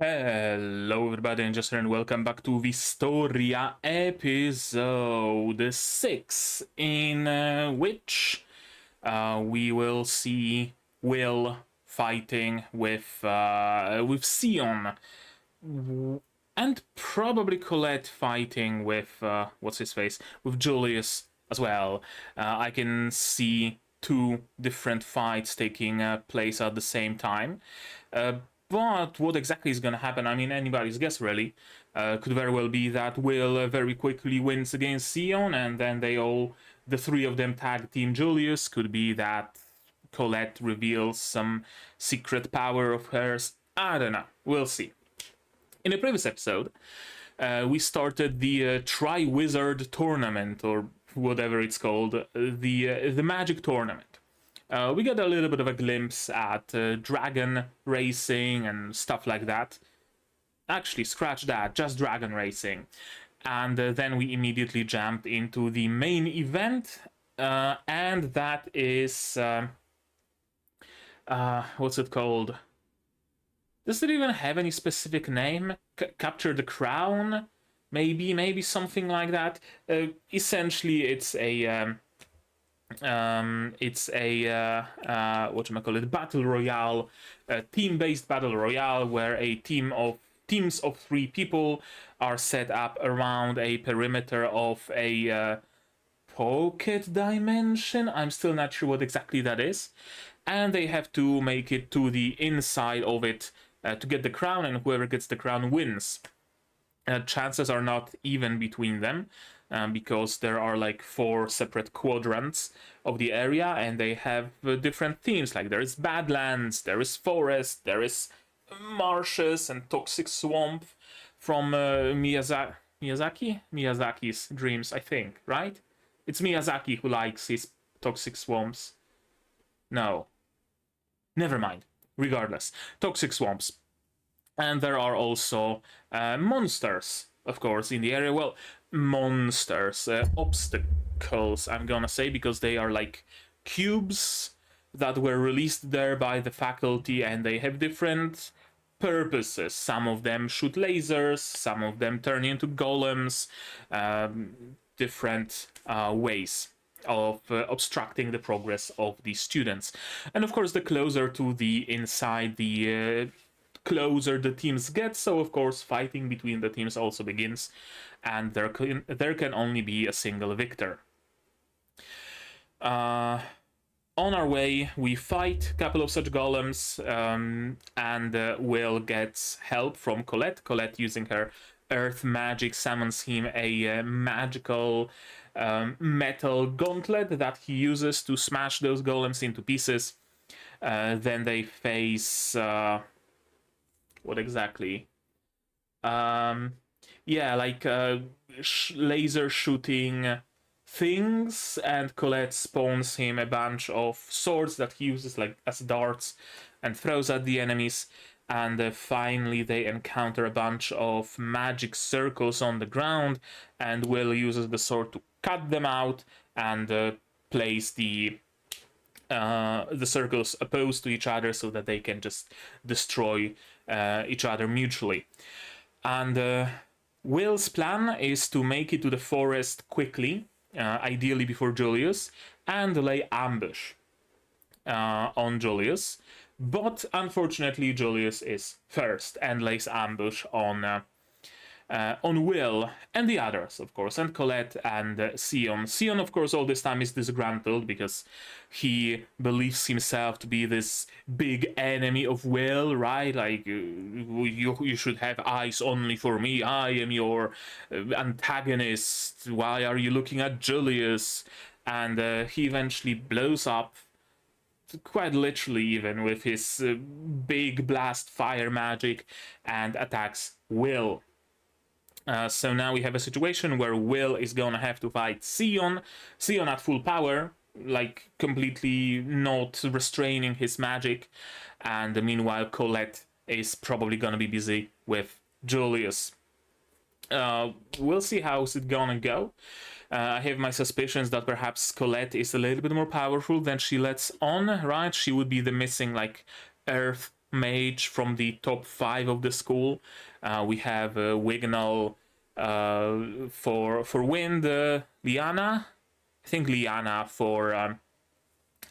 Hello everybody and welcome back to Wistoria episode 6, in which we will see Will fighting with Sion, and probably Colette fighting with what's his face, with Julius as well. I can see two different fights taking place at the same time. But what exactly is going to happen? I mean, anybody's guess, really. Could very well be that Will very quickly wins against Sion, and then the three of them tag team Julius. Could be that Colette reveals some secret power of hers. I don't know. We'll see. In the previous episode, we started the Tri-Wizard tournament, or whatever it's called, the magic tournament. We got a little bit of a glimpse at dragon racing and stuff like that. Actually, scratch that, just dragon racing. And then we immediately jumped into the main event, and that is... what's it called? Does it even have any specific name? Capture the Crown? Maybe something like that. Essentially, it's a... battle royale, team-based battle royale, where teams of 3 people are set up around a perimeter of a pocket dimension. I'm still not sure what exactly that is, and they have to make it to the inside of it to get the crown, and whoever gets the crown wins. Chances are not even between them, because there are like 4 separate quadrants of the area, and they have different themes. Like there is Badlands, there is Forest, there is Marshes and Toxic Swamp from Miyazaki's dreams, I think, right? It's Miyazaki who likes his Toxic Swamps. No. Never mind. Regardless. Toxic Swamps. And there are also monsters, of course, in the area. Well, monsters, obstacles, I'm gonna say, because they are like cubes that were released there by the faculty, and they have different purposes. Some of them shoot lasers, some of them turn into golems, different ways of obstructing the progress of the students. And of course, the closer to the inside, the closer the teams get, so of course fighting between the teams also begins, and there can only be a single victor. On our way, we fight a couple of such golems, and Will gets help from Colette. Colette, using her earth magic, summons him a magical metal gauntlet that he uses to smash those golems into pieces. Then they face... what exactly? Yeah, like laser shooting things, and Colette spawns him a bunch of swords that he uses like as darts and throws at the enemies. And finally they encounter a bunch of magic circles on the ground, and Will uses the sword to cut them out and place the circles opposed to each other so that they can just destroy each other mutually. And Will's plan is to make it to the forest quickly, ideally before Julius, and lay ambush on Julius. But unfortunately, Julius is first and lays ambush on Will and the others, of course, and Colette and Sion. Sion, of course, all this time is disgruntled because he believes himself to be this big enemy of Will, right? Like, you should have eyes only for me. I am your antagonist. Why are you looking at Julius? And he eventually blows up, quite literally even, with his big blast fire magic, and attacks Will. So now we have a situation where Will is gonna have to fight Sion at full power, like completely not restraining his magic, and meanwhile Colette is probably gonna be busy with Julius. We'll see how's it gonna go. I have my suspicions that perhaps Colette is a little bit more powerful than she lets on, right? She would be the missing, like, earth mage from the top 5 of the school. We have Wignall for wind, Liana, I think Liana for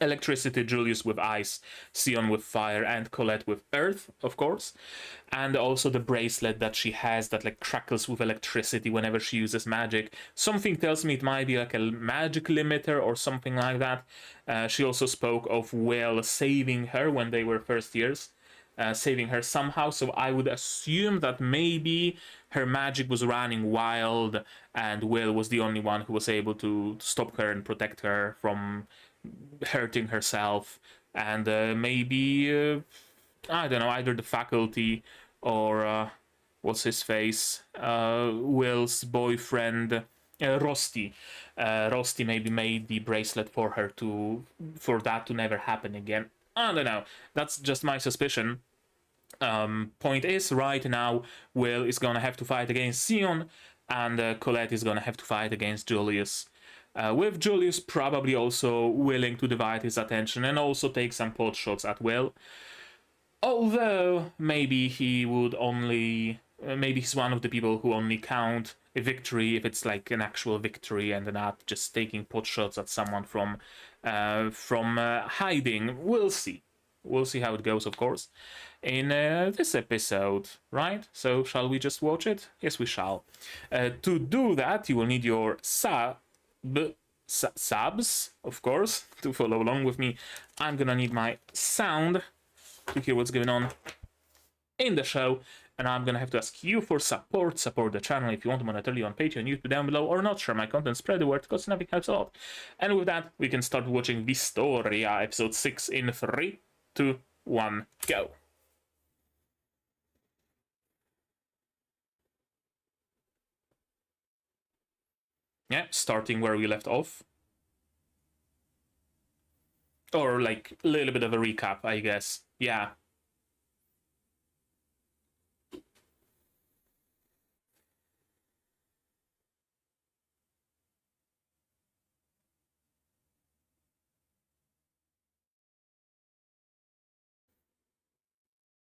electricity, Julius with ice, Sion with fire, and Colette with earth, of course. And also the bracelet that she has that like crackles with electricity whenever she uses magic. Something tells me it might be like a magic limiter or something like that. She also spoke of Will saving her when they were first years. Saving her somehow, so I would assume that maybe her magic was running wild and Will was the only one who was able to stop her and protect her from hurting herself. And maybe I don't know, either the faculty or what's his face, Will's boyfriend, Rosti. Rosti maybe made the bracelet for her for that to never happen again. I don't know, that's just my suspicion. Point is, right now Will is gonna have to fight against Sion, and Colette is gonna have to fight against Julius. With Julius probably also willing to divide his attention and also take some pot shots at Will. Although maybe he would only, maybe he's one of the people who only count a victory if it's like an actual victory and not just taking pot shots at someone from hiding. We'll see. We'll see how it goes, of course, in this episode, right? So shall we just watch it? Yes, we shall. To do that, you will need your subs, of course, to follow along with me. I'm gonna need my sound to hear what's going on in the show, and I'm gonna have to ask you for support the channel if you want monetarily on Patreon, YouTube down below, or not. Share my content, spread the word, because nothing helps a lot. And with that, we can start watching Wistoria episode 6 in 3, 2, 1, go. Yeah, starting where we left off. Or like a little bit of a recap, I guess. Yeah.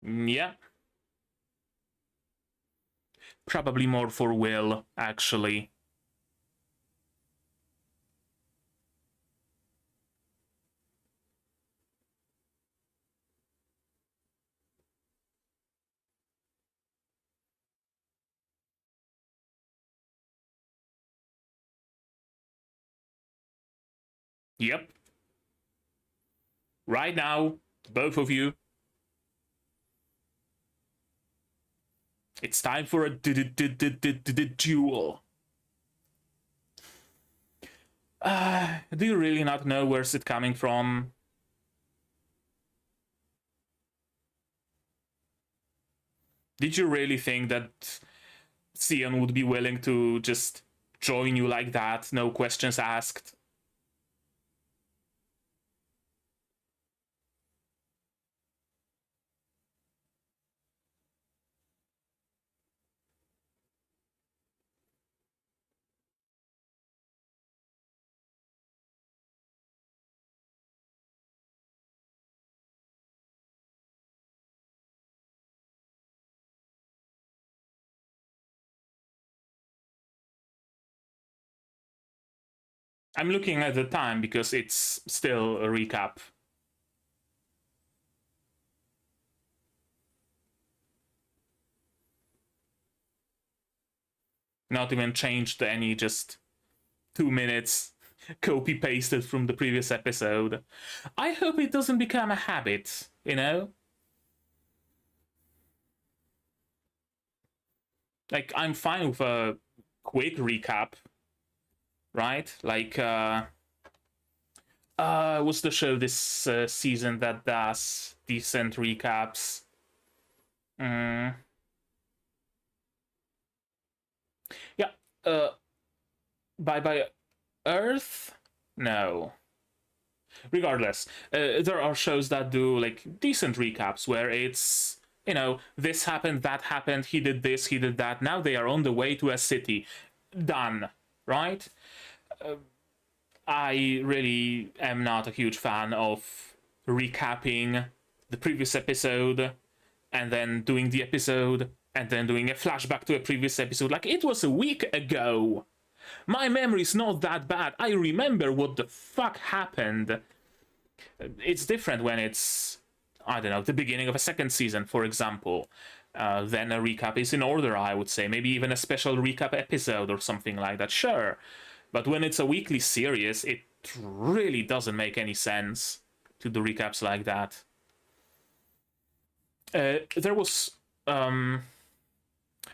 Yeah. Probably more for Will, actually. Yep. Right now, both of you. It's time for a duel. Do you really not know where's it coming from? Did you really think that Sion would be willing to just join you like that, no questions asked? I'm looking at the time because it's still a recap. Not even changed any, just 2 minutes copy pasted from the previous episode. I hope it doesn't become a habit, you know? Like, I'm fine with a quick recap, right? Like, what's the show this season that does decent recaps? Yeah, Bye Earth? No. Regardless, there are shows that do like decent recaps where it's, you know, this happened, that happened, he did this, he did that, now they are on the way to a city. Done, right? I really am not a huge fan of recapping the previous episode and then doing the episode, and then doing a flashback to a previous episode. Like, it was a week ago. My memory's not that bad. I remember what the fuck happened. It's different when it's, I don't know, the beginning of a second season, for example. Then a recap is in order, I would say. Maybe even a special recap episode or something like that, sure. But when it's a weekly series, it really doesn't make any sense to do recaps like that. There was, I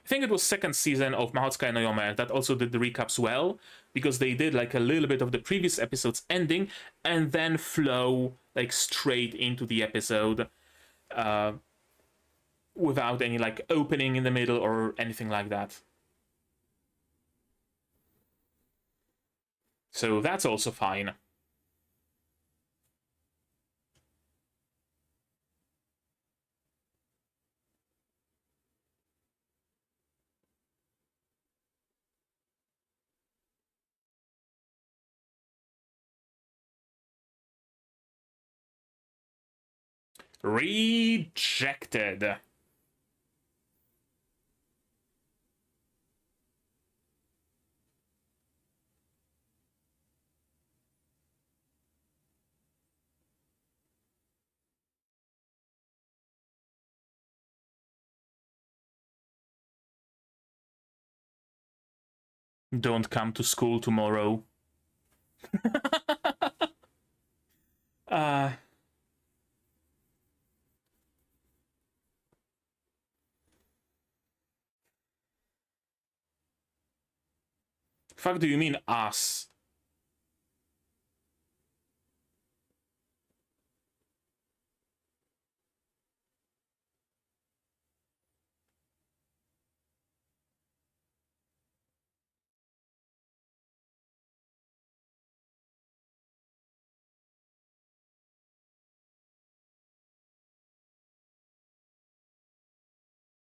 think it was second season of Mahotsukai no Yome that also did the recaps well, because they did like a little bit of the previous episode's ending and then flow like straight into the episode without any like opening in the middle or anything like that. So that's also fine. Rejected. Don't come to school tomorrow. Fuck do you mean us?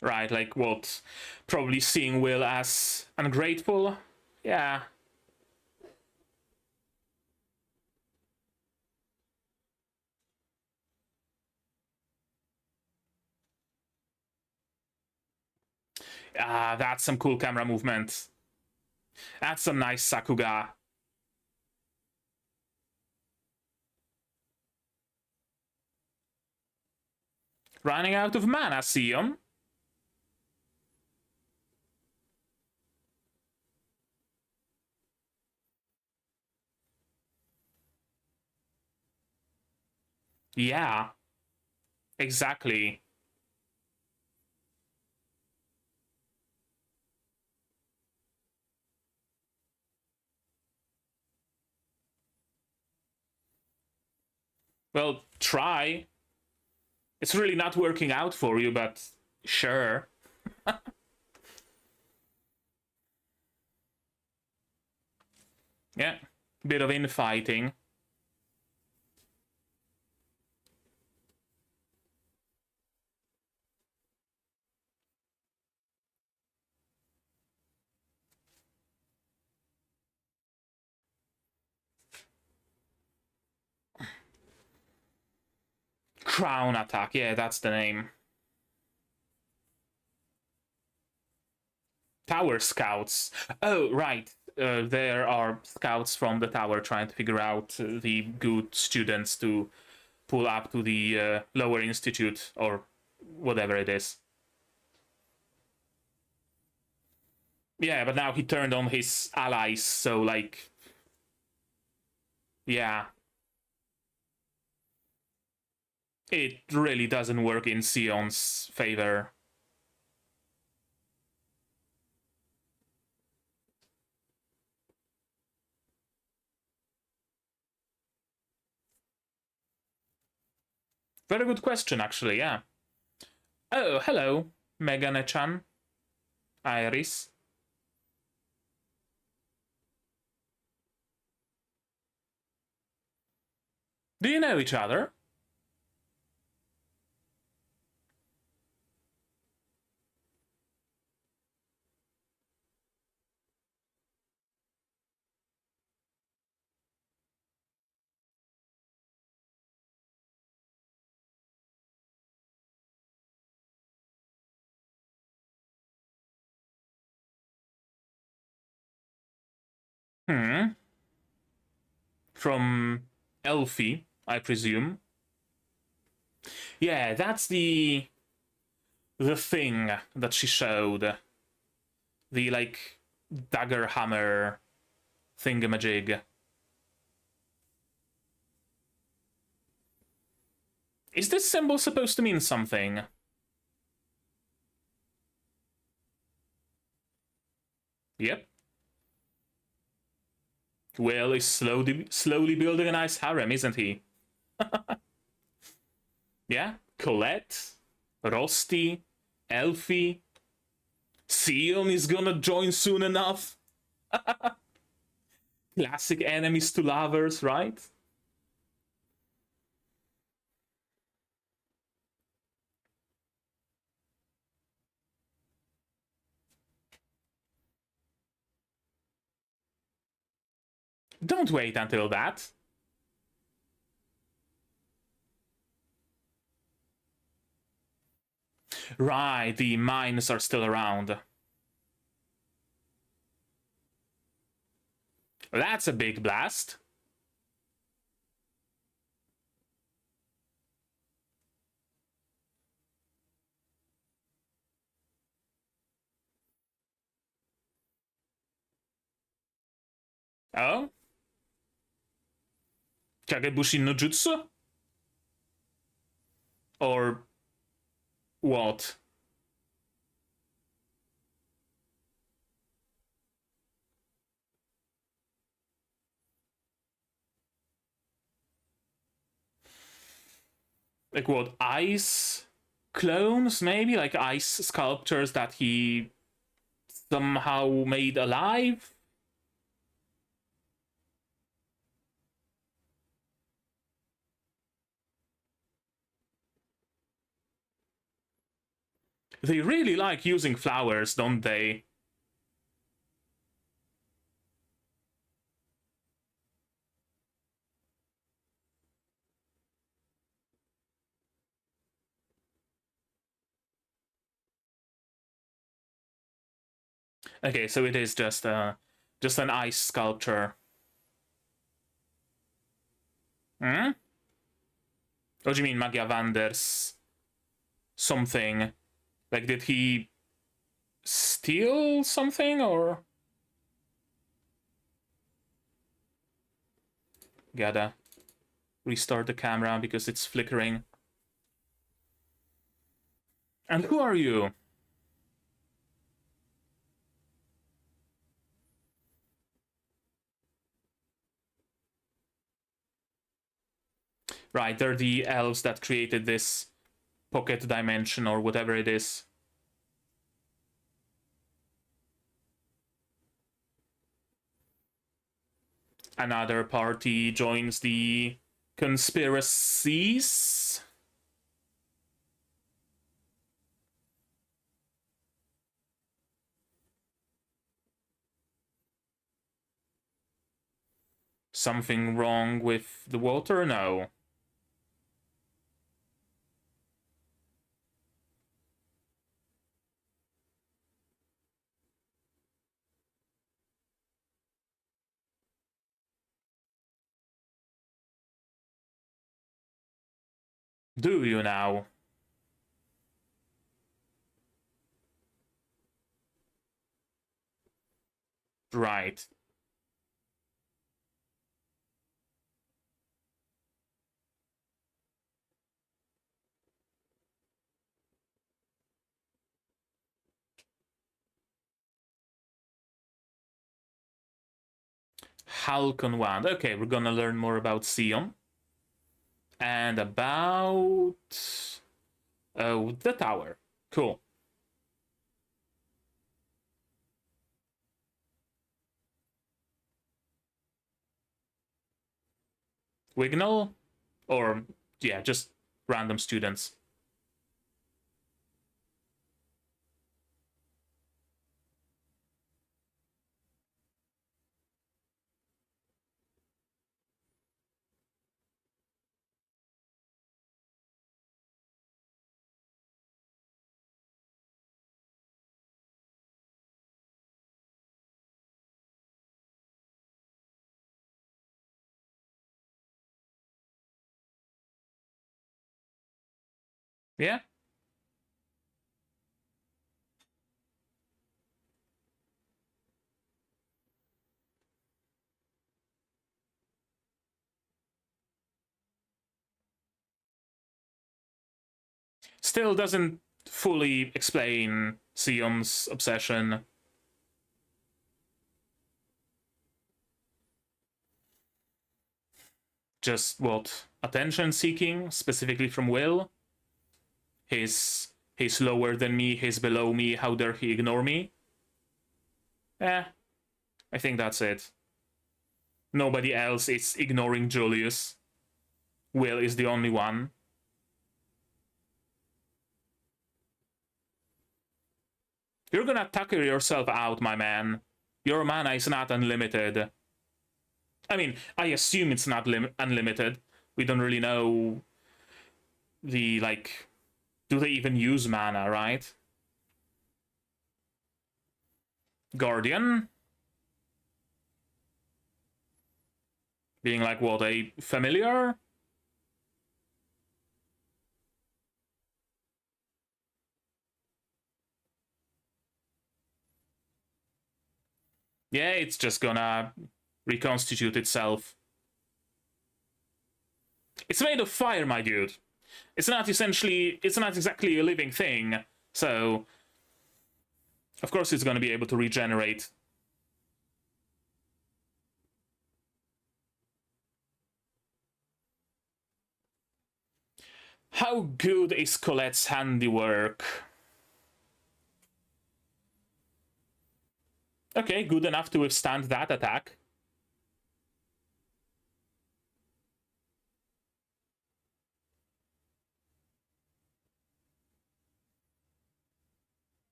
Right, like what? Probably seeing Will as ungrateful? Yeah. That's some cool camera movement. That's some nice Sakuga. Running out of mana, Sion. Yeah. Exactly. Well, try. It's really not working out for you, but sure. Yeah. Bit of infighting. Crown attack, yeah, that's the name. Tower scouts. Oh, right. There are scouts from the tower trying to figure out the good students to pull up to the lower institute or whatever it is. Yeah, but now he turned on his allies, so like, yeah. It really doesn't work in Sion's favor. Very good question, actually, yeah. Oh, hello, Megane-chan. Iris. Do you know each other? From Elfie, I presume. Yeah, that's the thing that she showed. The, like, dagger hammer thingamajig. Is this symbol supposed to mean something? Yep. Will is slowly building a nice harem, isn't he? Yeah, Colette, Rosti, Elfie. Sion is gonna join soon enough. Classic enemies to lovers, right? Don't wait until that. Right, the mines are still around. That's a big blast. Oh? Kagebushi no Jutsu? Or what? Like what? Ice clones, maybe? Like ice sculptures that he somehow made alive? They really like using flowers, don't they? Okay, so it is just an ice sculpture. Hmm? What do you mean Magia Vander's something? Like, did he steal something, or? Gotta restart the camera because it's flickering. And who are you? Right, they're the elves that created this pocket dimension or whatever it is. Another party joins the conspiracies. Something wrong with the water? No. Do you now? Right. Halcon Wand. Okay, we're gonna learn more about Sion. And about... Oh, the tower. Cool. Wignall? Or, yeah, just random students. Yeah? Still doesn't fully explain Sion's obsession. Just what? Attention seeking, specifically from Will? He's lower than me, he's below me, how dare he ignore me? Eh, I think that's it. Nobody else is ignoring Julius. Will is the only one. You're gonna tucker yourself out, my man. Your mana is not unlimited. I mean, I assume it's not unlimited. We don't really know the, like, do they even use mana, right? Guardian? Being like, what, a familiar? Yeah, it's just gonna reconstitute itself. It's made of fire, my dude. It's not exactly a living thing, so of course it's gonna be able to regenerate. How good is Colette's handiwork? Okay, good enough to withstand that attack.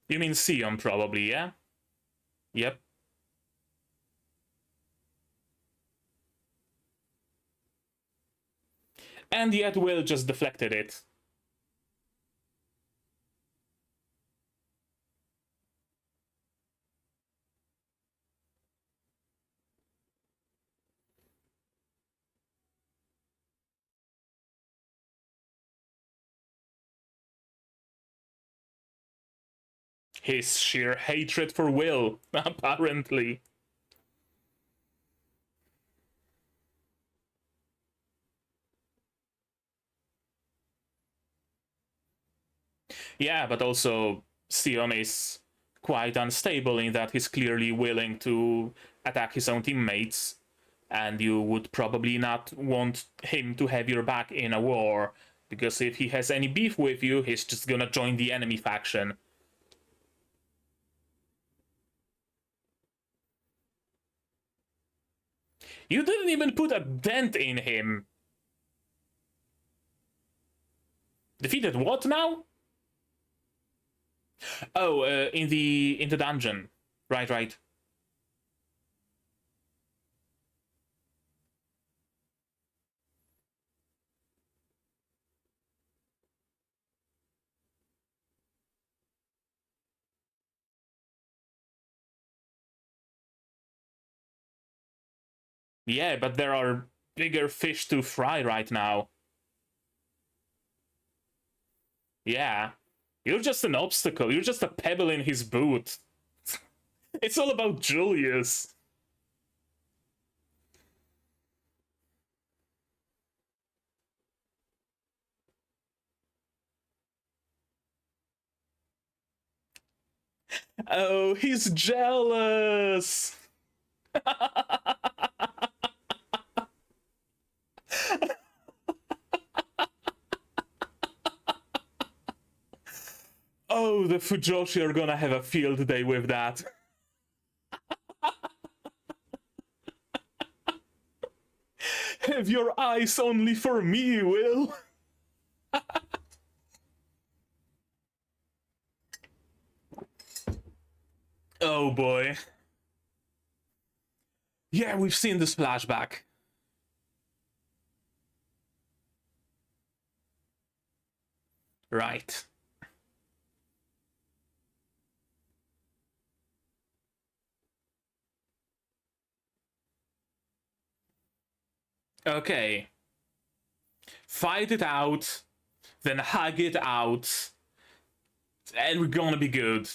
You mean Sion, probably, yeah? Yep. And yet Will just deflected it. His sheer hatred for Will, apparently. Yeah, but also Sion is quite unstable in that he's clearly willing to attack his own teammates, and you would probably not want him to have your back in a war, because if he has any beef with you, he's just gonna join the enemy faction. You didn't even put a dent in him. Defeated what now? Oh, in the dungeon. Right. Yeah, but there are bigger fish to fry right now. Yeah. You're just an obstacle. You're just a pebble in his boot. It's all about Julius. Oh, he's jealous. Oh, the Fujoshi are gonna have a field day with that. Have your eyes only for me, Will. Oh boy. Yeah, we've seen this flashback. Right. Okay. Fight it out, then hug it out, and we're gonna be good.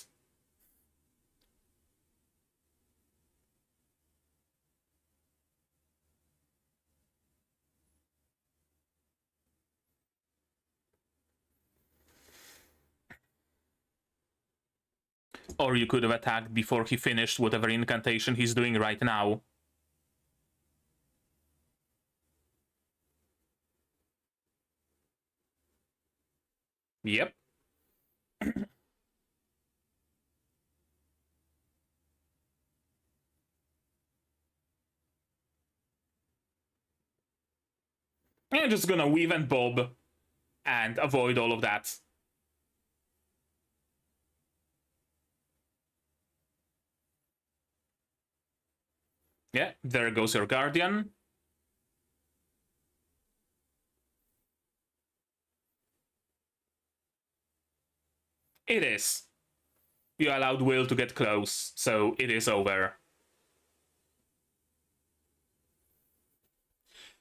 Or you could have attacked before he finished whatever incantation he's doing right now. Yep. I'm just gonna weave and bob and avoid all of that. Yeah, there goes your guardian. It is. You allowed Will to get close, so it is over.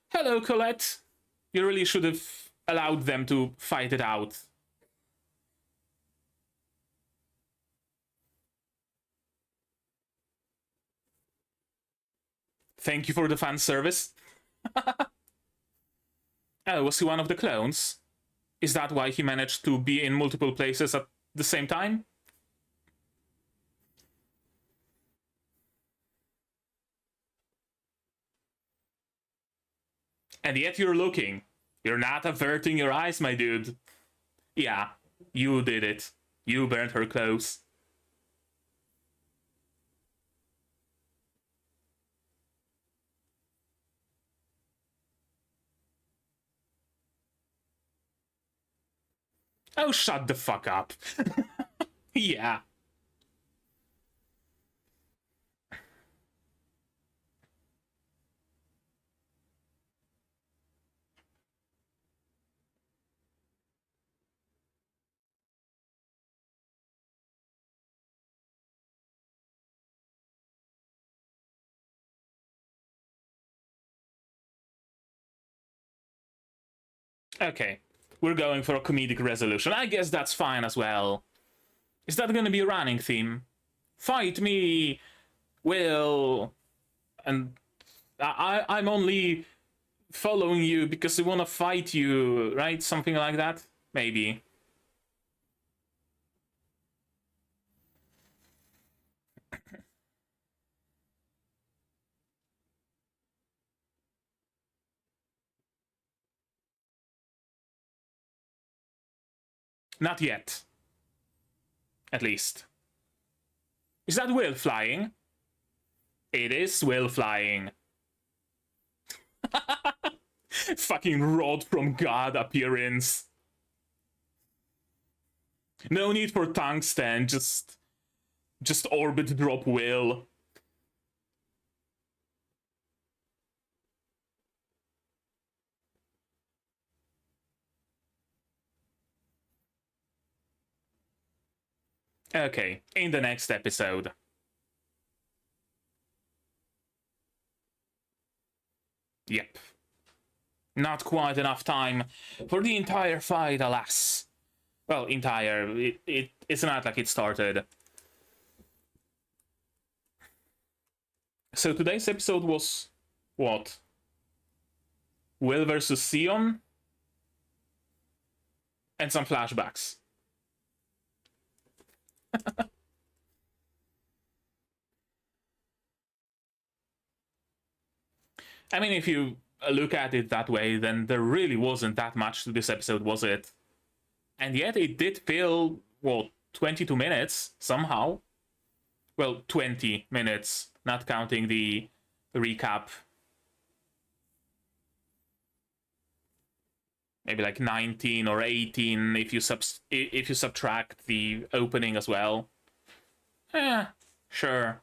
Hello, Colette. You really should have allowed them to fight it out. Thank you for the fan service. Oh, was he one of the clones? Is that why he managed to be in multiple places at the same time? And yet you're looking. You're not averting your eyes, my dude. Yeah, you did it. You burned her clothes. Oh, shut the fuck up. Yeah. Okay. We're going for a comedic resolution. I guess that's fine as well. Is that gonna be a running theme? Fight me, Will. And I'm only following you because I wanna fight you, right? Something like that? Maybe. Not yet. At least. Is that Will flying? It is Will flying. Fucking rod from God appearance. No need for tungsten, just orbit drop Will. Okay, in the next episode. Yep. Not quite enough time for the entire fight, alas. Well, entire. It's not like it started. So today's episode was what? Will versus Sion? And some flashbacks. I mean, if you look at it that way, then there really wasn't that much to this episode, was it? And yet it did feel, what, 22 minutes somehow? Well, 20 minutes, not counting the recap. Maybe like 19 or 18 if you subtract the opening as well. Sure.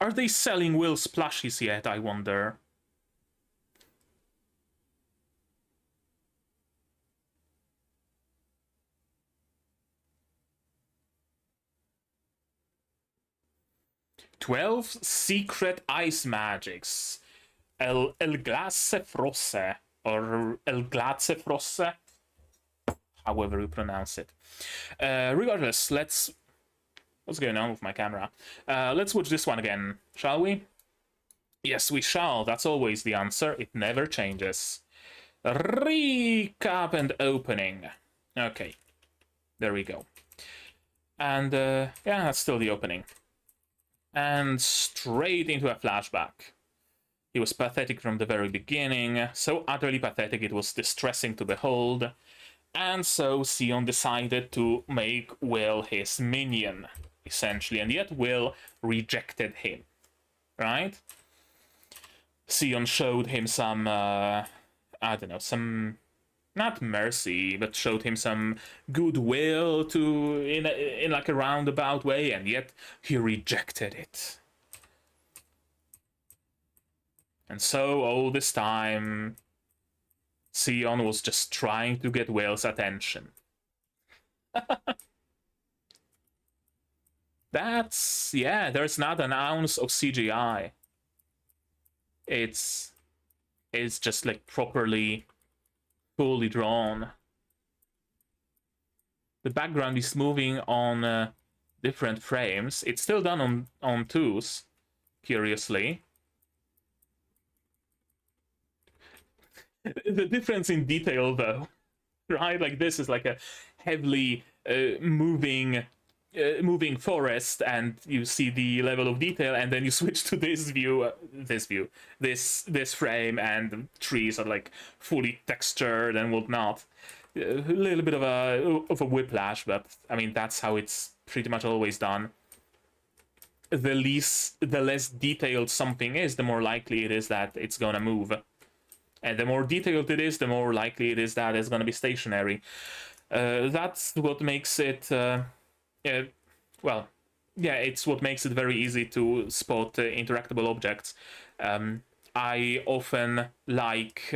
Are they selling Will's plushies yet, I wonder? "12 secret ice magics. El glace frosse, or El glace frosse, however you pronounce it. Regardless, let's... What's going on with my camera? Let's watch this one again, shall we? Yes, we shall. That's always the answer. It never changes. Recap and opening. Okay, there we go. And yeah, that's still the opening. And straight into a flashback. He was pathetic from the very beginning, so utterly pathetic it was distressing to behold. And so Sion decided to make Will his minion, essentially, and yet Will rejected him, right? Sion showed him some, I don't know, some, not mercy, but showed him some goodwill in like a roundabout way, and yet he rejected it. And so all this time, Sion was just trying to get Will's attention. That's, yeah, there's not an ounce of CGI. It's just like properly, fully drawn. The background is moving on different frames. It's still done on twos, curiously. The difference in detail, though, right? Like this is like a heavily moving forest, and you see the level of detail, and then you switch to this frame, and the trees are like fully textured and whatnot. A little bit of a whiplash, but I mean that's how it's pretty much always done. The less detailed something is, the more likely it is that it's gonna move. And the more detailed it is, the more likely it is that it's going to be stationary. That's what makes it... well, yeah, it's what makes it very easy to spot interactable objects. I often like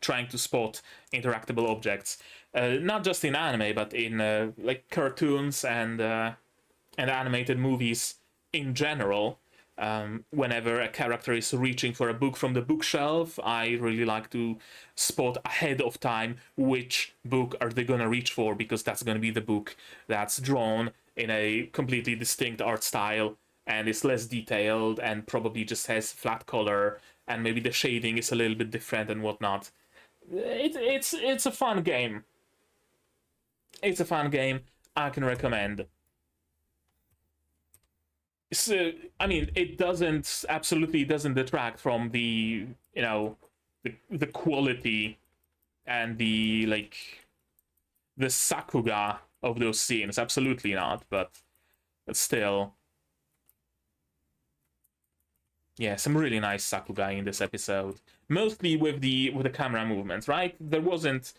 trying to spot interactable objects, not just in anime, but in like cartoons and animated movies in general. Whenever a character is reaching for a book from the bookshelf, I really like to spot ahead of time which book are they gonna reach for, because that's gonna be the book that's drawn in a completely distinct art style and is less detailed and probably just has flat color, and maybe the shading is a little bit different and whatnot. It's a fun game. It's a fun game. I can recommend. So, I mean, it absolutely doesn't detract from the, you know, the quality and the, like, the sakuga of those scenes. Absolutely not, but still. Yeah, some really nice sakuga in this episode. Mostly with the camera movements, right? There wasn't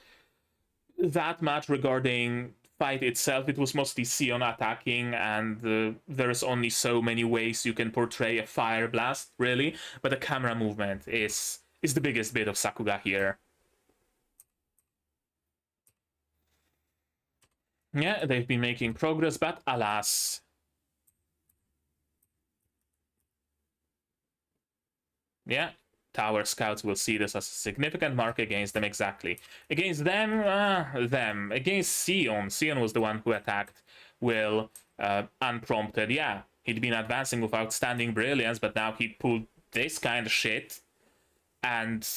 that much regarding fight itself. It was mostly Sion attacking, and there's only so many ways you can portray a fire blast, really. But the camera movement is the biggest bit of sakuga here. Yeah, they've been making progress, but alas. Yeah, Tower Scouts will see this as a significant mark against them, exactly. Against them, them. Against Sion. Sion was the one who attacked Will unprompted. Yeah, he'd been advancing with outstanding brilliance, but now he pulled this kind of shit. And,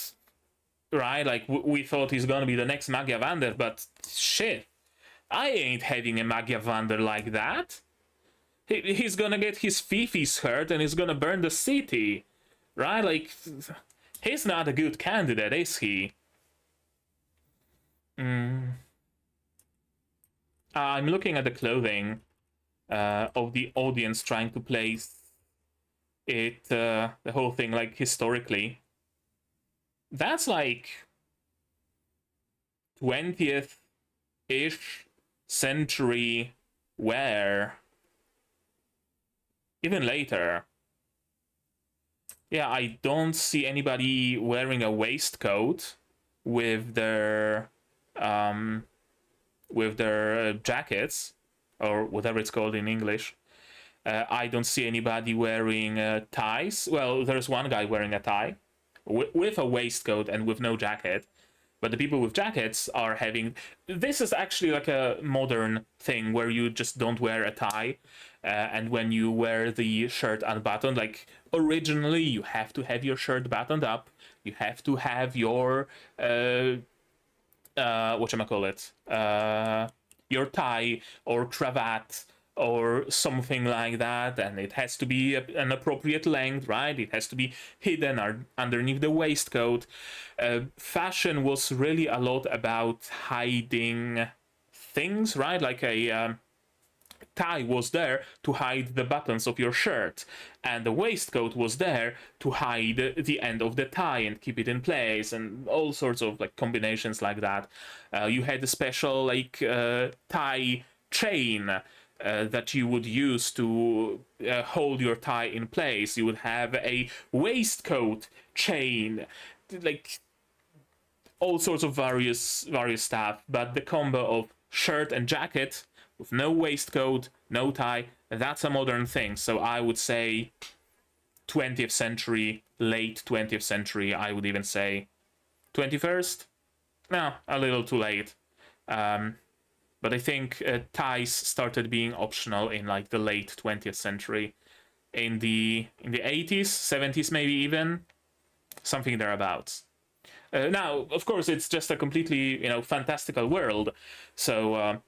right, like, we thought he's gonna be the next Magiavander, but shit. I ain't having a Magiavander like that. He's gonna get his fifis hurt and he's gonna burn the city. Right? Like, he's not a good candidate, is he? I'm looking at the clothing of the audience, trying to place it, the whole thing, like, historically. That's like 20th-ish century wear. even later. Yeah, I don't see anybody wearing a waistcoat with their jackets, or whatever it's called in English. I don't see anybody wearing ties. Well, there's one guy wearing a tie with a waistcoat and with no jacket. But the people with jackets are having... This is actually like a modern thing where you just don't wear a tie. And when you wear the shirt unbuttoned, like originally you have to have your shirt buttoned up. You have to have your... whatchamacallit? Your tie or cravat or something like that, and it has to be an appropriate length, right? It has to be hidden or underneath the waistcoat. Fashion was really a lot about hiding things, right? Like a tie was there to hide the buttons of your shirt, and the waistcoat was there to hide the end of the tie and keep it in place, and all sorts of like combinations like that. You had a special like tie chain that you would use to hold your tie in place. You would have a waistcoat chain, like all sorts of various stuff. But the combo of shirt and jacket with no waistcoat, no tie, that's a modern thing. So I would say 20th century, late 20th century, I would even say 21st? No, a little too late. But I think ties started being optional in like the late 20th century. In the 80s, 70s maybe even, something thereabouts. Now, of course, it's just a completely, fantastical world. So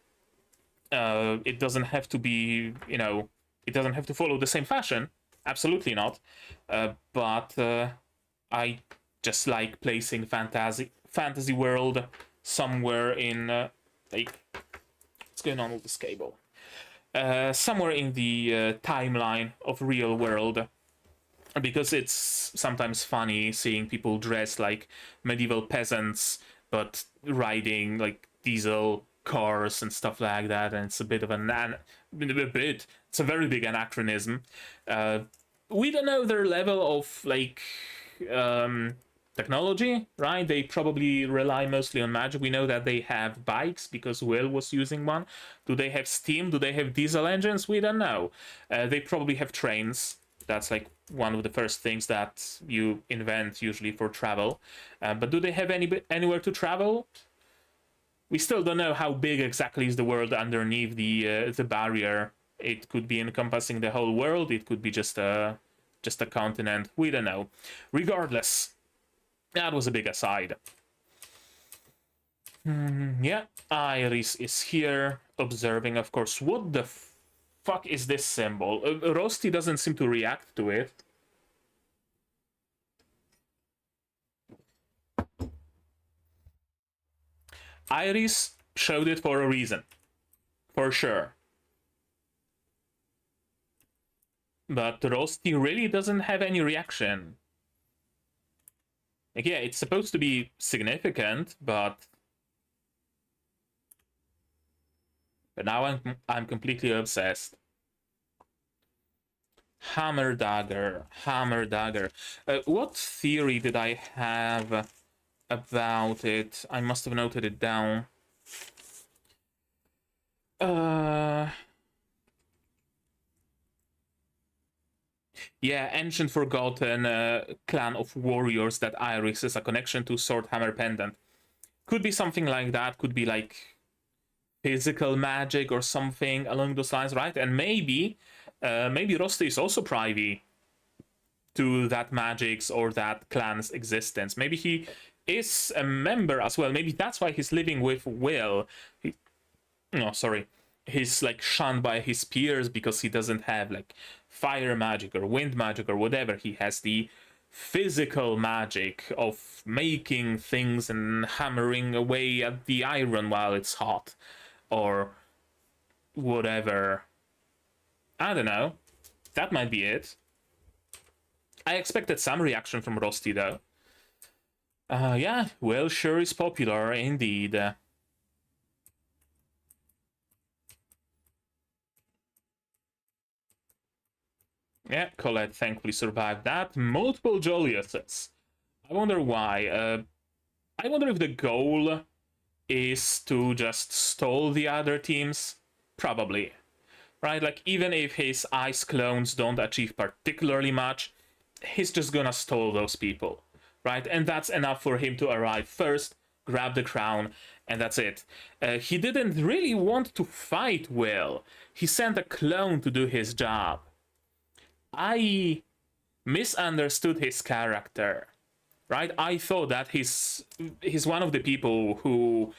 it doesn't have to be, it doesn't have to follow the same fashion. Absolutely not. But I just like placing fantasy world somewhere in like, what's going on with this cable? Somewhere in the timeline of real world, because it's sometimes funny seeing people dress like medieval peasants but riding like diesel cars and stuff like that, and it's a bit of it's a very big anachronism. We don't know their level of like technology, right? They probably rely mostly on magic. We know that they have bikes because Will was using one. Do they have steam? Do they have diesel engines? We don't know. They probably have trains. That's like one of the first things that you invent usually for travel. But do they have anywhere to travel? We still don't know how big exactly is the world underneath the barrier. It could be encompassing the whole world. It could be just a continent. We don't know. Regardless, that was a big aside. Yeah, Iris is here observing, of course. What the fuck is this symbol? Rosti doesn't seem to react to it. Iris showed it for a reason. For sure. But Rosti really doesn't have any reaction. Like, yeah, it's supposed to be significant, but now I'm completely obsessed. Hammer dagger. What theory did I have about it? I must have noted it down. Yeah, ancient forgotten clan of warriors that Iris is a connection to sword hammer pendant. Could be something like that. Could be like physical magic or something along those lines, right? And maybe Rosti is also privy to that magic's or that clan's existence. Maybe he is a member as well. Maybe that's why he's living with Will. He's like shunned by his peers because he doesn't have like fire magic or wind magic or whatever. He has the physical magic of making things and hammering away at the iron while it's hot or whatever. I don't know. That might be it. I expected some reaction from Rosti though. Yeah, Will sure is popular indeed. Yeah, Colette thankfully survived that. Multiple Juliuses. I wonder why. I wonder if the goal is to just stall the other teams. Probably. Right? Like, even if his ice clones don't achieve particularly much, he's just gonna stall those people. Right? And that's enough for him to arrive first, grab the crown, and that's it. He didn't really want to fight Will. He sent a clone to do his job. I misunderstood his character, right? I thought that he's one of the people who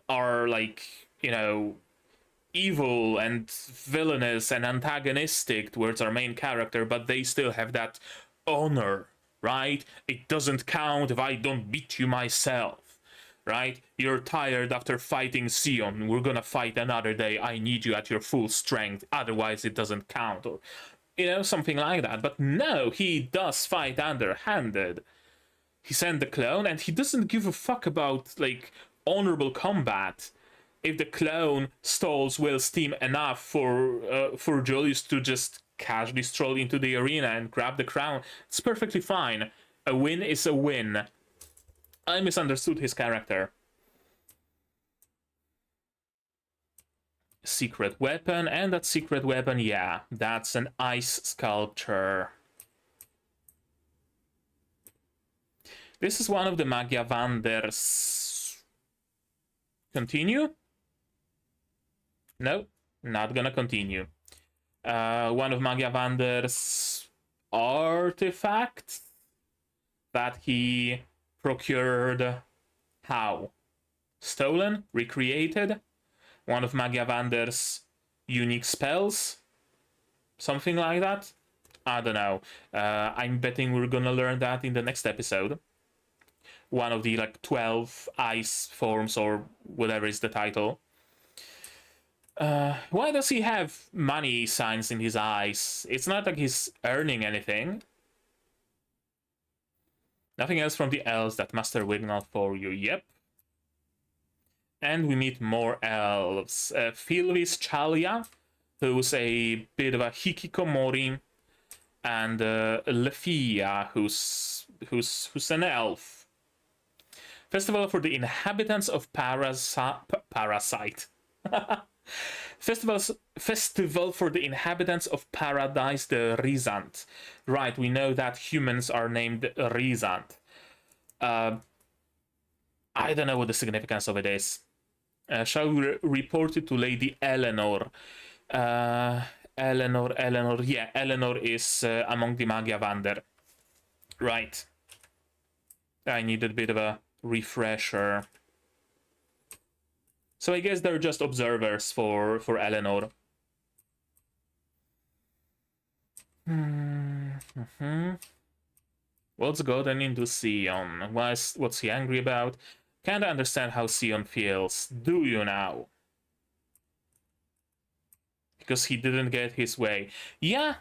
are like, you know, evil and villainous and antagonistic towards our main character, but they still have that honor, right? It doesn't count if I don't beat you myself, right? You're tired after fighting Sion. We're gonna fight another day. I need you at your full strength. Otherwise, it doesn't count. Or, you know, something like that. But no, he does fight underhanded. He sent the clone, and he doesn't give a fuck about, like, honorable combat. If the clone stalls Will's team enough for Julius to just casually stroll into the arena and grab the crown, it's perfectly fine. A win is a win. I misunderstood his character. Secret weapon, and that secret weapon, yeah, that's an ice sculpture. This is one of the Magia Wanders. Continue? No, not gonna continue. One of Magia Wander's artifacts that he procured. How? Stolen? Recreated? One of Magia Wander's unique spells? Something like that? I don't know. I'm betting we're gonna learn that in the next episode. One of the, like, 12 ice forms, or whatever is the title. Why does he have money signs in his eyes? It's not like he's earning anything. Nothing else from the elves that Master Wignall for you. Yep. And we meet more elves. Philvis Chalia, who's a bit of a hikikomori, and Lefia, who's an elf. Festival for the inhabitants of Parasite. Festival for the inhabitants of Paradise the Rizant. Right, we know that humans are named Rizant. I don't know what the significance of it is. Shall we report it to Lady Eleanor? Eleanor. Yeah, Eleanor is among the Magia Wander. Right. I needed a bit of a refresher. So I guess they're just observers for Eleanor. What's gotten into Sion? What's he angry about? Can't understand how Sion feels. Do you now? Because he didn't get his way. Yeah,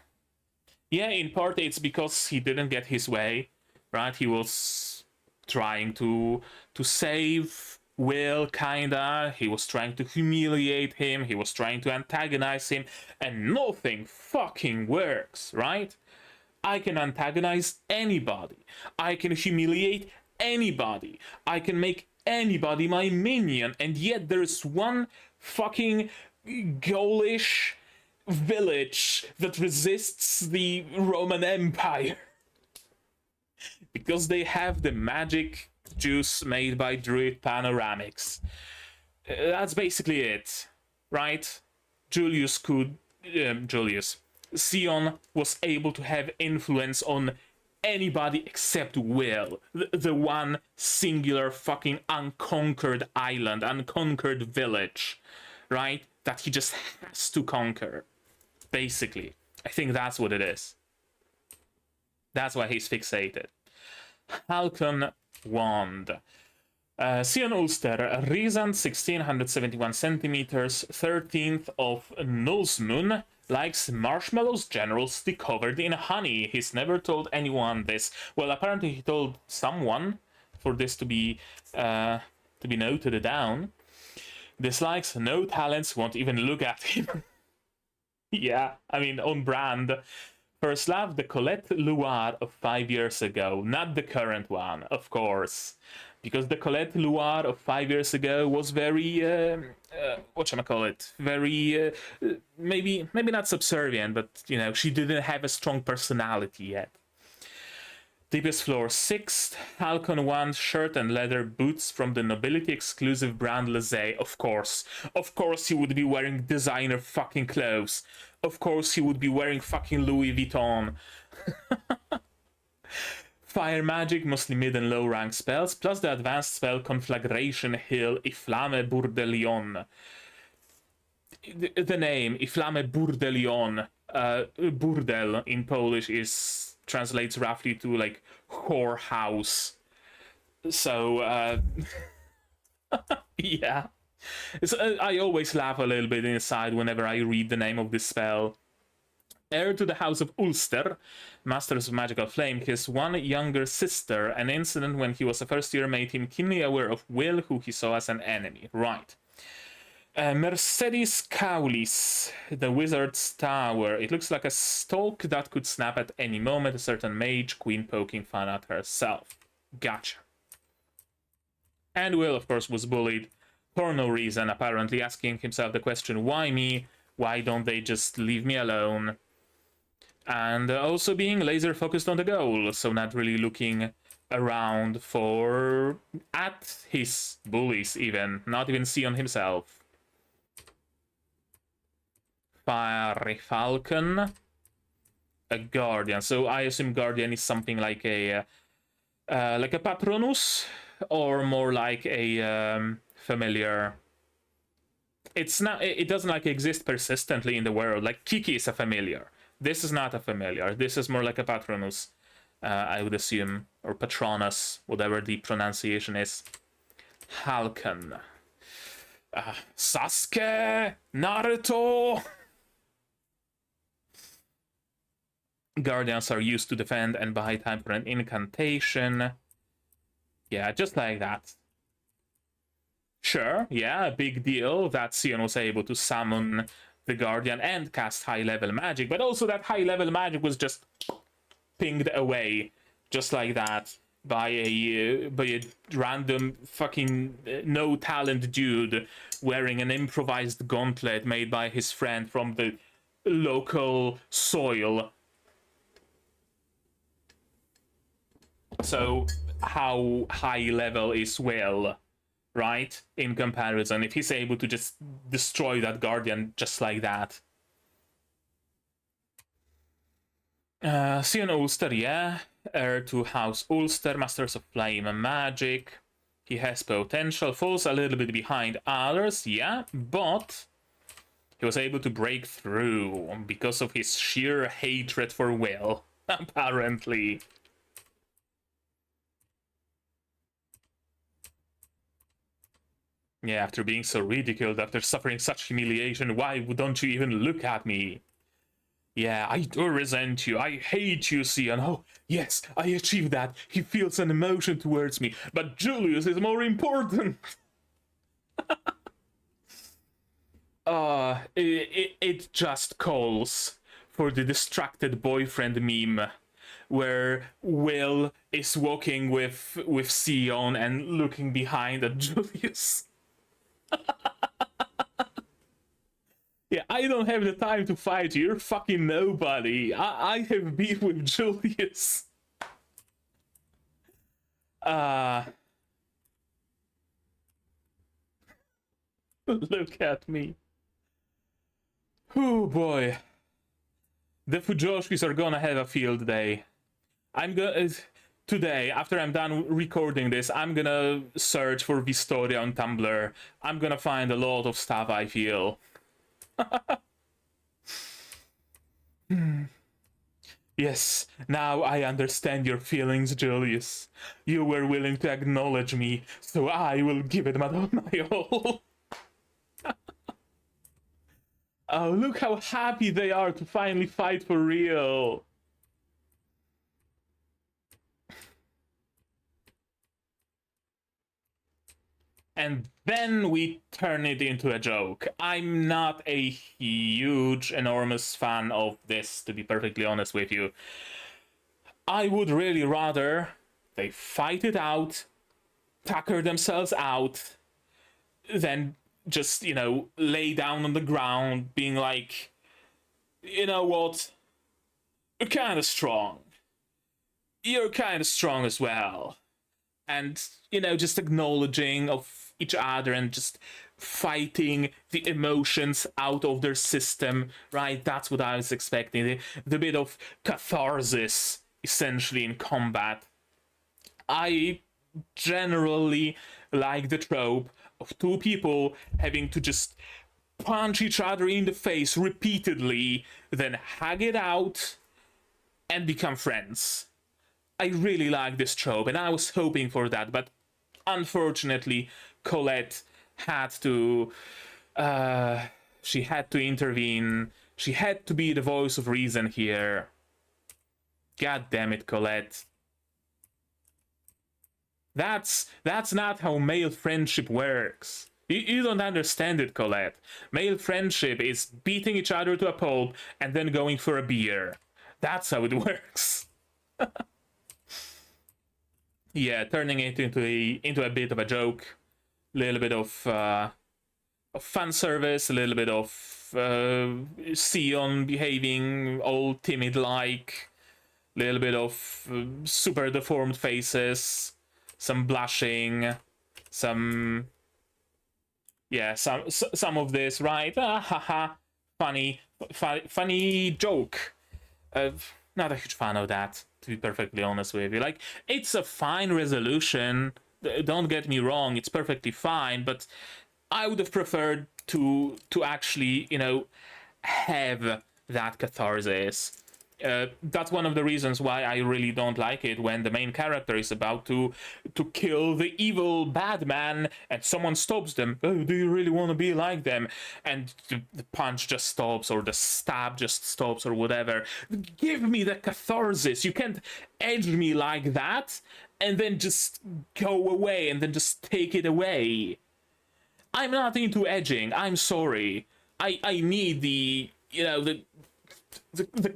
in part it's because he didn't get his way, right? He was trying to save Will, kinda. He was trying to humiliate him. He was trying to antagonize him. And nothing fucking works, right? I can antagonize anybody. I can humiliate anybody. I can make anybody my minion. And yet there's one fucking Gaulish village that resists the Roman Empire. Because they have the magic juice made by Druid Panoramics. That's basically it, right? Sion was able to have influence on anybody except Will. The one singular fucking unconquered island, unconquered village, right? That he just has to conquer, basically. I think that's what it is. That's why he's fixated. Halcon Wand. Sion Ulster, Rizant, 1671 centimeters, 13th of Nulsmoon, likes marshmallows generously covered in honey. He's never told anyone this. Well, apparently he told someone for this to be noted down. Dislikes, no talents, won't even look at him. Yeah, I mean, on brand First love, the Colette Loire of 5 years ago, not the current one, of course. Because the Colette Loire of 5 years ago was very, whatchamacallit, very, maybe not subservient, but, you know, she didn't have a strong personality yet. Deepest floor 6, Halcon 1 shirt and leather boots from the nobility exclusive brand Lezay. Of course he would be wearing designer fucking clothes. Of course he would be wearing fucking Louis Vuitton. Fire magic, mostly mid and low rank spells, plus the advanced spell Conflagration Hill Iflame Burdelion. The name, Iflame Burdelion, burdel in Polish translates roughly to like whorehouse. So yeah, I always laugh a little bit inside whenever I read the name of this spell. Heir to the House of Ulster, Masters of Magical Flame, his one younger sister. An incident when he was a first year made him keenly aware of Will, who he saw as an enemy. Right. Mercedes Cowlis, the Wizard's Tower. It looks like a stalk that could snap at any moment. A certain mage queen poking fun at herself. Gotcha. And Will, of course, was bullied for no reason, apparently asking himself the question, why me? Why don't they just leave me alone? And also being laser focused on the goal, so not really looking around at his bullies even, not even Sion himself. Fiery Falcon, a Guardian. So I assume Guardian is something like a Patronus, or more like a familiar. It's not. It doesn't like exist persistently in the world. Like Kiki is a familiar. This is not a familiar. This is more like a Patronus, I would assume, or Patronus, whatever the pronunciation is. Halcon, Sasuke, Naruto. Guardians are used to defend and buy time for an incantation. Yeah, just like that. Sure, yeah, a big deal that Sion was able to summon the Guardian and cast high-level magic, but also that high-level magic was just pinged away, just like that, by a random fucking no-talent dude wearing an improvised gauntlet made by his friend from the local soil. So how high level is Will, right? In comparison, if he's able to just destroy that Guardian just like that. Sion Ulster, yeah. Heir to House Ulster, Masters of Flame and Magic. He has potential, falls a little bit behind others, yeah, but he was able to break through because of his sheer hatred for Will, apparently. Yeah, after being so ridiculed, after suffering such humiliation, why don't you even look at me? Yeah, I do resent you. I hate you, Sion. Oh, yes, I achieved that. He feels an emotion towards me. But Julius is more important. It just calls for the distracted boyfriend meme, where Will is walking with Sion and looking behind at Julius. Yeah, I don't have the time to fight you. You're fucking nobody. I have beef with Julius. Look at me. Oh boy. The Fujoshis are gonna have a field day. Today, after I'm done recording this, I'm gonna search for Wistoria on Tumblr. I'm gonna find a lot of stuff, I feel. Yes, now I understand your feelings, Julius. You were willing to acknowledge me, so I will give it my all. Oh, look how happy they are to finally fight for real. and then we turn it into a joke. I'm not a huge, enormous fan of this, to be perfectly honest with you. I would really rather they fight it out, tucker themselves out, than just, lay down on the ground, being like, you know what, you're kind of strong. You're kind of strong as well. And, just acknowledging of each other and just fighting the emotions out of their system, right? That's what I was expecting. The bit of catharsis, essentially, in combat. I generally like the trope of two people having to just punch each other in the face repeatedly, then hug it out and become friends. I really like this trope, and I was hoping for that, but unfortunately, Colette had to. She had to intervene. She had to be the voice of reason here. God damn it, Colette. That's not how male friendship works. You don't understand it, Colette. Male friendship is beating each other to a pulp and then going for a beer. That's how it works. Yeah, turning it into a bit of a joke, a little bit of fan service, a little bit of Sion behaving all timid-like, a little bit of super deformed faces, some blushing, some of this, right? Haha, funny joke. Not a huge fan of that, to be perfectly honest with you. Like, it's a fine resolution, don't get me wrong, it's perfectly fine, but I would have preferred to actually, have that catharsis. That's one of the reasons why I really don't like it when the main character is about to kill the evil bad man and someone stops them. Oh, do you really want to be like them? And the punch just stops, or the stab just stops, or whatever. Give me the catharsis. You can't edge me like that and then just go away and then just take it away. I'm not into edging. I'm sorry. I need the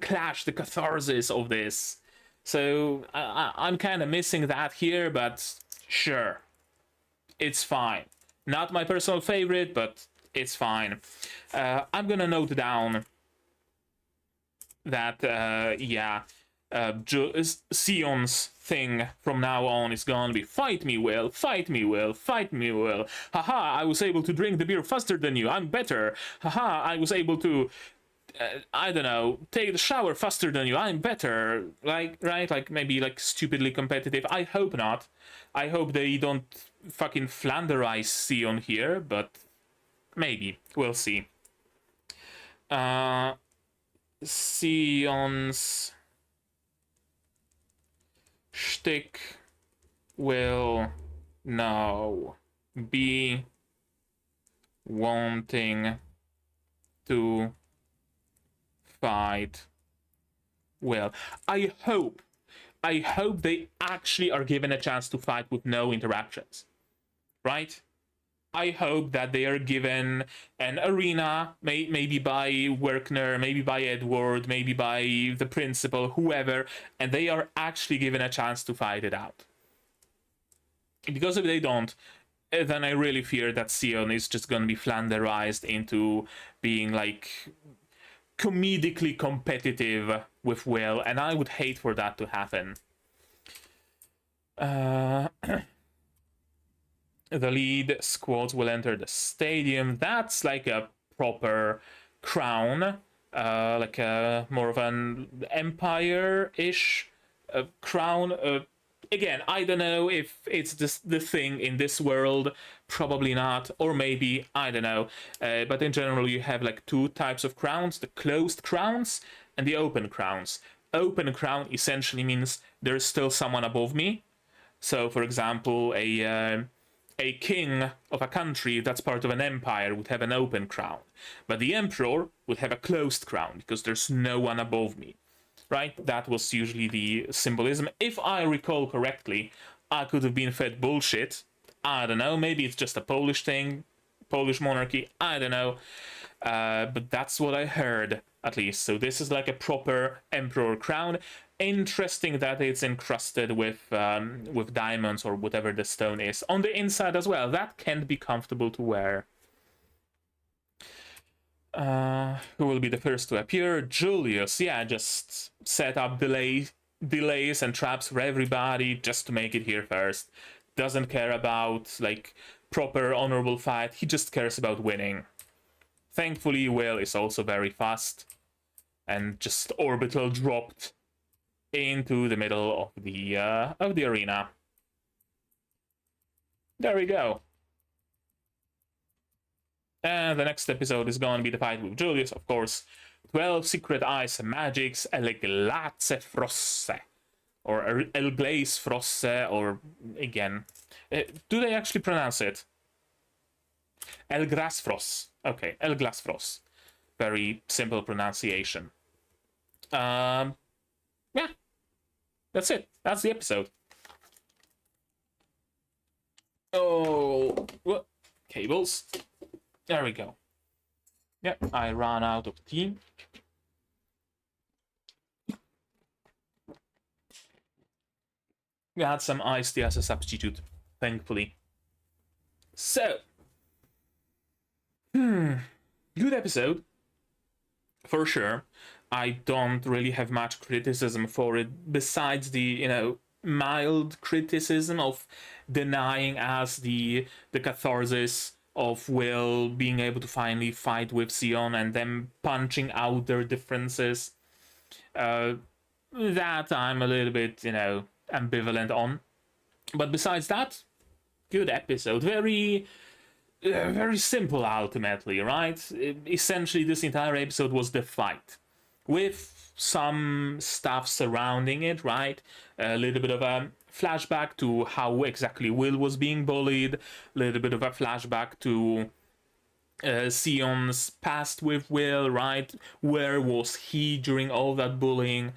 clash, the catharsis of this. So I'm kind of missing that here, but sure, it's fine. Not my personal favorite, but it's fine. I'm gonna note down that Sion's thing from now on is gonna be fight me, Will, fight me, Will, fight me, Will. Haha, I was able to drink the beer faster than you, I'm better. Haha, I was able to I don't know, take the shower faster than you, I'm better. Like, right? Like, maybe, like, stupidly competitive. I hope not. I hope they don't fucking Flanderize Sion here, but maybe. We'll see. Sion's shtick will now be wanting to fight Will. I hope they actually are given a chance to fight with no interactions, right? I hope that they are given an arena, maybe by Werkner, maybe by Edward, maybe by the principal, whoever, and they are actually given a chance to fight it out. Because if they don't, then I really fear that Sion is just gonna be Flanderized into being like comedically competitive with Will, and I would hate for that to happen. The lead squads will enter the stadium. That's like a proper crown, like a more of an empire-ish crown. Again, I don't know if it's the thing in this world, probably not, or maybe, I don't know. But in general, you have like two types of crowns, the closed crowns and the open crowns. Open crown essentially means there's still someone above me. So, for example, a king of a country that's part of an empire would have an open crown, but the emperor would have a closed crown because there's no one above me, right? That was usually the symbolism. If I recall correctly, I could have been fed bullshit, I don't know, maybe it's just a Polish thing, Polish monarchy, I don't know. But that's what I heard, at least. So this is like a proper emperor crown. Interesting that it's encrusted with diamonds or whatever the stone is on the inside as well. That can be comfortable to wear. Who will be the first to appear? Julius. Yeah, just set up delays and traps for everybody just to make it here first. Doesn't care about like proper honorable fight. He just cares about winning. Thankfully, Will is also very fast and just orbital dropped into the middle of the arena. There we go. And the next episode is going to be the fight with Julius, of course. 12 Secret Eyes Magics, El Glace Frosse. Or El Glace Frosse, or again. Do they actually pronounce it? El Gras Frosse. Okay, El Glas Frosse. Very simple pronunciation. Yeah. That's it. That's the episode. Oh, what? Cables. There we go. Yep, I ran out of tea. We had some iced tea as a substitute, thankfully. So, good episode, for sure. I don't really have much criticism for it, besides the, mild criticism of denying us the catharsis of Will being able to finally fight with Sion and them punching out their differences. That I'm a little bit, ambivalent on. But besides that, good episode. Very simple, ultimately, right? Essentially, this entire episode was the fight, with some stuff surrounding it, right? A little bit of a flashback to how exactly Will was being bullied, a little bit of a flashback to Sion's past with Will, right? Where was he during all that bullying?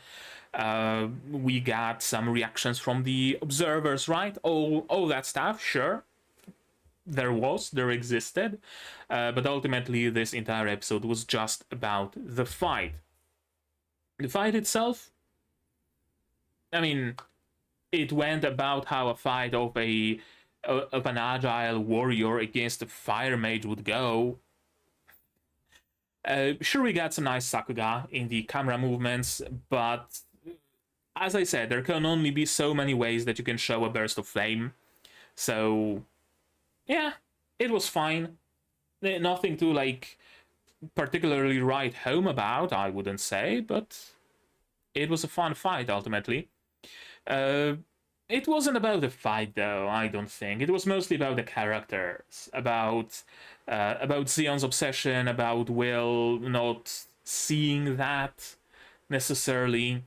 We got some reactions from the observers, right? All that stuff, sure. There existed. But ultimately, this entire episode was just about the fight. The fight itself, I mean, it went about how a fight of an agile warrior against a fire mage would go. Sure, we got some nice Sakuga in the camera movements, but as I said, there can only be so many ways that you can show a burst of flame. So, yeah, it was fine. Nothing to, particularly write home about, I wouldn't say, but it was a fun fight, ultimately. It wasn't about the fight, though, I don't think. It was mostly about the characters, about Zion's obsession, about Will not seeing that necessarily,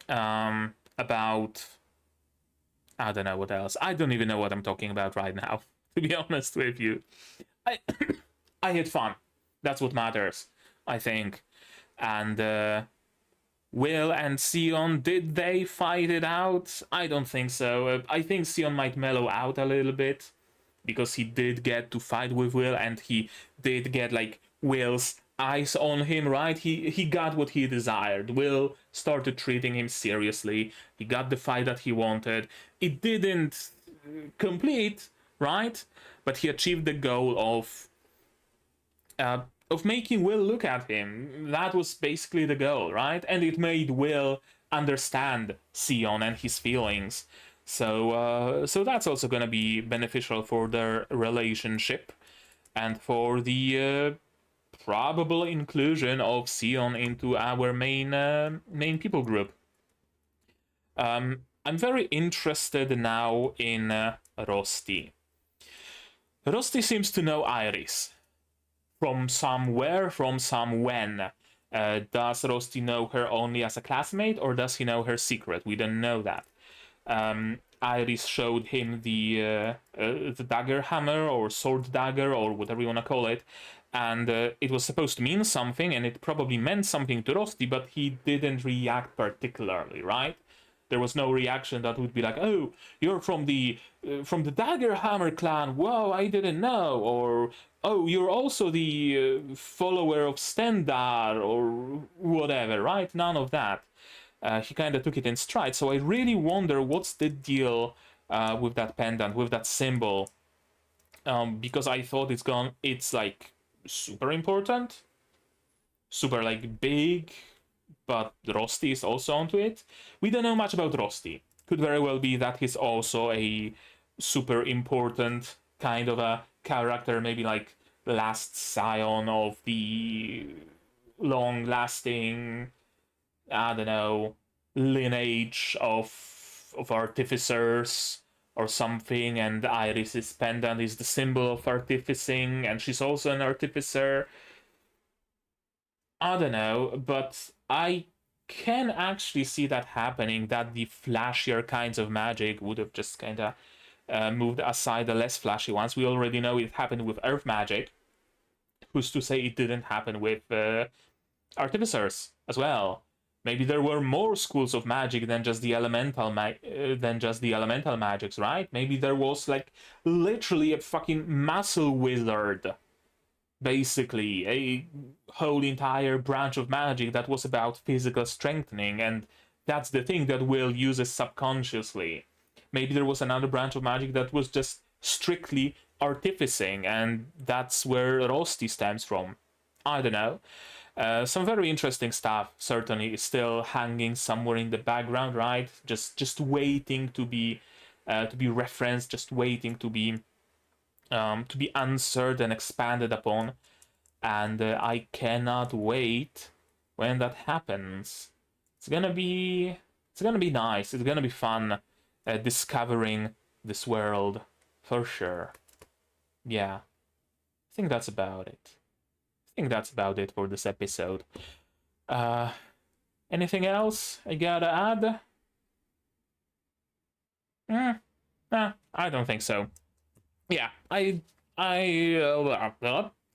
about... I don't know what else. I don't even know what I'm talking about right now, to be honest with you. I had fun. That's what matters, I think. And Will and Sion, did they fight it out? I don't think so. I think Sion might mellow out a little bit, because he did get to fight with Will, and he did get, Will's eyes on him, right? He got what he desired. Will started treating him seriously. He got the fight that he wanted. It didn't complete, right? But he achieved the goal of making Will look at him. That was basically the goal, right? And it made Will understand Sion and his feelings. So that's also gonna be beneficial for their relationship and for the probable inclusion of Sion into our main people group. I'm very interested now in Rosti. Rosti seems to know Iris. From somewhere, from some when. Does Rosti know her only as a classmate, or does he know her secret? We don't know that. Iris showed him the dagger hammer, or sword dagger, or whatever you want to call it, and it was supposed to mean something, and it probably meant something to Rosti, but he didn't react particularly, right? There was no reaction that would be like, oh, you're from the Daggerhammer clan, whoa, I didn't know, or oh, you're also the follower of Stendar, or whatever, right? None of that. He kind of took it in stride, so I really wonder what's the deal with that pendant, with that symbol, because I thought it's like super important, super like big, but Rosti is also onto it. We don't know much about Rosti. Could very well be that he's also a super important kind of a character, maybe like the last scion of the long-lasting, I don't know, lineage of artificers or something, and Iris's pendant is the symbol of artificing, and she's also an artificer. I don't know, but I can actually see that happening, that the flashier kinds of magic would have just kind of moved aside the less flashy ones. We already know it happened with earth magic. Who's to say it didn't happen with artificers as well? Maybe there were more schools of magic than just the elemental magics, right? Maybe there was like literally a fucking muscle wizard, basically a whole entire branch of magic that was about physical strengthening, and that's the thing that Will uses subconsciously. Maybe there was another branch of magic that was just strictly artificing, and that's where Rosti stems from. I don't know. Some very interesting stuff certainly is still hanging somewhere in the background, right? Just waiting to be referenced, just waiting to be answered and expanded upon, and I cannot wait when that happens. It's gonna be nice. It's gonna be fun discovering this world for sure. Yeah, I think that's about it. I think that's about it for this episode. Anything else I gotta add? I don't think so. Yeah, I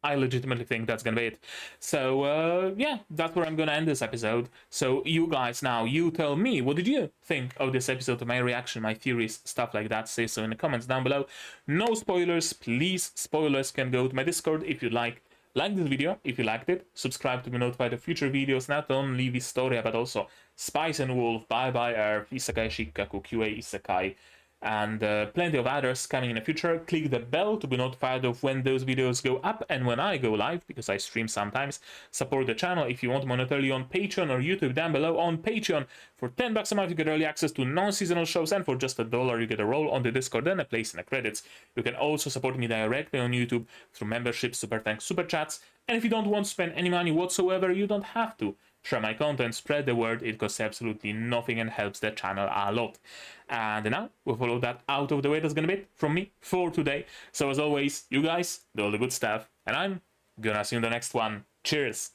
legitimately think that's gonna be it. So yeah, that's where I'm gonna end this episode. So you guys, now you tell me, what did you think of this episode, of my reaction, my theories, stuff like that? Say so in the comments down below. No spoilers, please. Spoilers can go to my Discord if you like. Like this video if you liked it. Subscribe to be notified of future videos, not only Wistoria but also Spice and Wolf, Bye Bye Earth, Isekai Shikaku, QA Isekai, and plenty of others coming in the future. Click the bell to be notified of when those videos go up and when I go live, because I stream sometimes. Support the channel if you want monetarily on Patreon or YouTube down below. On Patreon, for $10 a month you get early access to non-seasonal shows, and for just $1 you get a role on the Discord and a place in the credits. You can also support me directly on YouTube through memberships, super thanks, super chats, and if you don't want to spend any money whatsoever, you don't have to. Share my content, spread the word, it costs absolutely nothing and helps the channel a lot. And now, with all of that out of the way, that's gonna be it from me for today. So as always, you guys do all the good stuff, and I'm gonna see you in the next one. Cheers!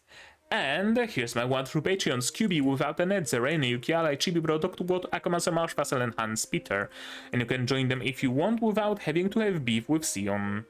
And here's my one through Patreons: QB, Without an Ed, Zerene, Yukiala, Chibi Bro, Dr. Bot, Akamasa, Marsh, Vassal, and Hans Peter. And you can join them if you want without having to have beef with Sion.